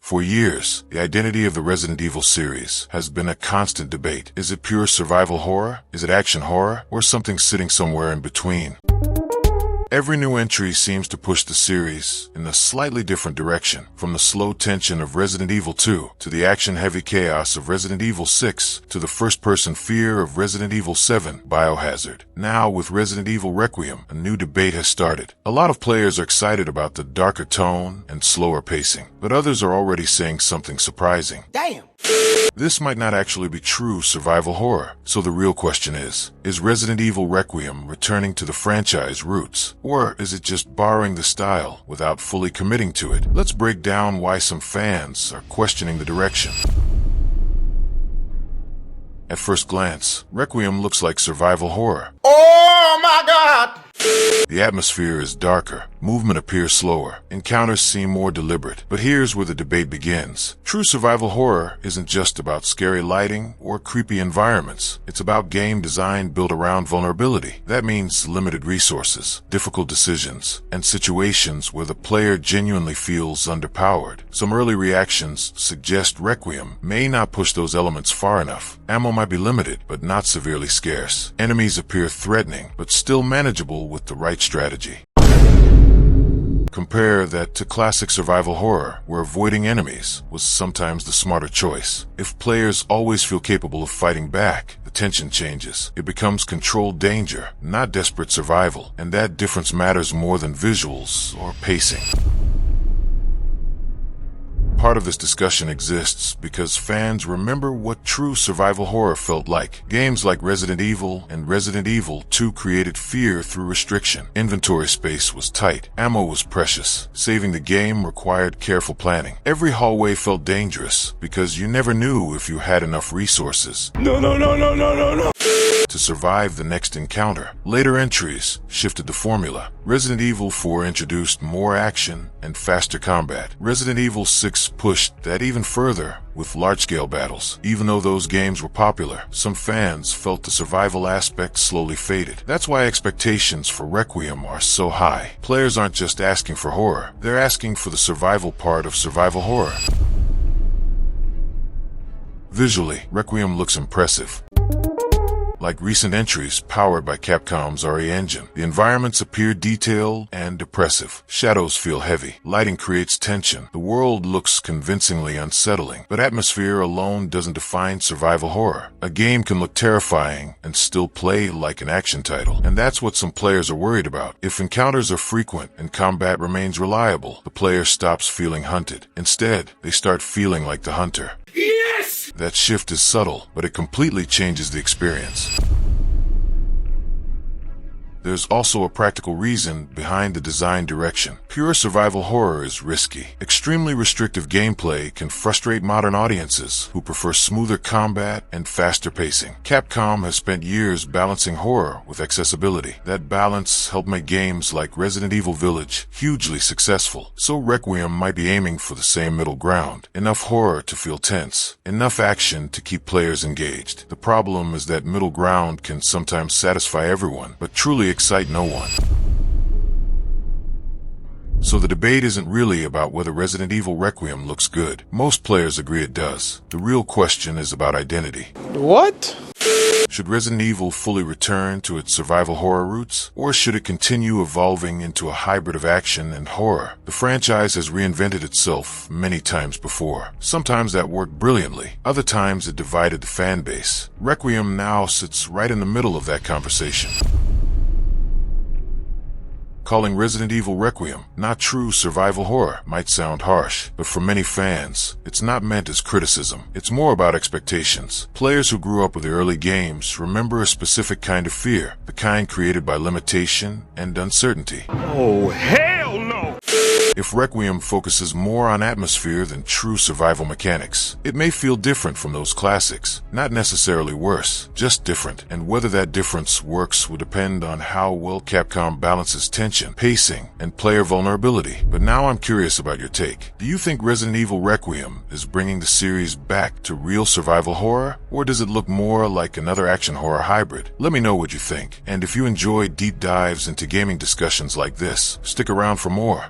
For years, the identity of the Resident Evil series has been a constant debate. Is it pure survival horror? Is it action horror? Or something sitting somewhere in between? Every new entry seems to push the series in a slightly different direction, from the slow tension of Resident Evil 2 to the action-heavy chaos of Resident Evil 6 to the first-person fear of Resident Evil 7, Biohazard. Now, with Resident Evil Requiem, a new debate has started. A lot of players are excited about the darker tone and slower pacing, but others are already saying something surprising. Damn! This might not actually be true survival horror, so the real question is Resident Evil Requiem returning to the franchise roots? Or is it just borrowing the style without fully committing to it? Let's break down why some fans are questioning the direction. At first glance, Requiem looks like survival horror. Oh my God! The atmosphere is darker, movement appears slower, encounters seem more deliberate. But here's where the debate begins. True survival horror isn't just about scary lighting or creepy environments. It's about game design built around vulnerability. That means limited resources, difficult decisions, and situations where the player genuinely feels underpowered. Some early reactions suggest Requiem may not push those elements far enough. Ammo might be limited, but not severely scarce. Enemies appear threatening, but still manageable with the right strategy. Compare that to classic survival horror, where avoiding enemies was sometimes the smarter choice. If players always feel capable of fighting back, the tension changes. It becomes controlled danger, not desperate survival, and that difference matters more than visuals or pacing. Part of this discussion exists because fans remember what true survival horror felt like. Games like Resident Evil and Resident Evil 2 created fear through restriction. Inventory space was tight. Ammo was precious. Saving the game required careful planning. Every hallway felt dangerous because you never knew if you had enough resources. No. To survive the next encounter. Later entries shifted the formula. Resident Evil 4 introduced more action and faster combat. Resident Evil 6 pushed that even further with large-scale battles. Even though those games were popular, some fans felt the survival aspect slowly faded. That's why expectations for Requiem are so high. Players aren't just asking for horror, they're asking for the survival part of survival horror. Visually, Requiem looks impressive. Like recent entries powered by Capcom's RE engine, the environments appear detailed and oppressive. Shadows feel heavy. Lighting creates tension. The world looks convincingly unsettling. But atmosphere alone doesn't define survival horror. A game can look terrifying and still play like an action title. And that's what some players are worried about. If encounters are frequent and combat remains reliable, the player stops feeling hunted. Instead, they start feeling like the hunter. Yes! That shift is subtle, but it completely changes the experience. There's also a practical reason behind the design direction. Pure survival horror is risky. Extremely restrictive gameplay can frustrate modern audiences who prefer smoother combat and faster pacing. Capcom has spent years balancing horror with accessibility. That balance helped make games like Resident Evil Village hugely successful. So Requiem might be aiming for the same middle ground. Enough horror to feel tense. Enough action to keep players engaged. The problem is that middle ground can sometimes satisfy everyone, but truly excite no one. So the debate isn't really about whether Resident Evil Requiem looks good. Most players agree it does. The real question is about identity. What? Should Resident Evil fully return to its survival horror roots? Or should it continue evolving into a hybrid of action and horror? The franchise has reinvented itself many times before. Sometimes that worked brilliantly. Other times it divided the fan base. Requiem now sits right in the middle of that conversation. Calling Resident Evil Requiem not true survival horror might sound harsh, but for many fans, it's not meant as criticism. It's more about expectations. Players who grew up with the early games remember a specific kind of fear, the kind created by limitation and uncertainty. Oh, hell no! If Requiem focuses more on atmosphere than true survival mechanics, it may feel different from those classics. Not necessarily worse, just different. And whether that difference works will depend on how well Capcom balances tension, pacing, and player vulnerability. But now I'm curious about your take. Do you think Resident Evil Requiem is bringing the series back to real survival horror? Or does it look more like another action horror hybrid? Let me know what you think. And if you enjoy deep dives into gaming discussions like this, stick around for more.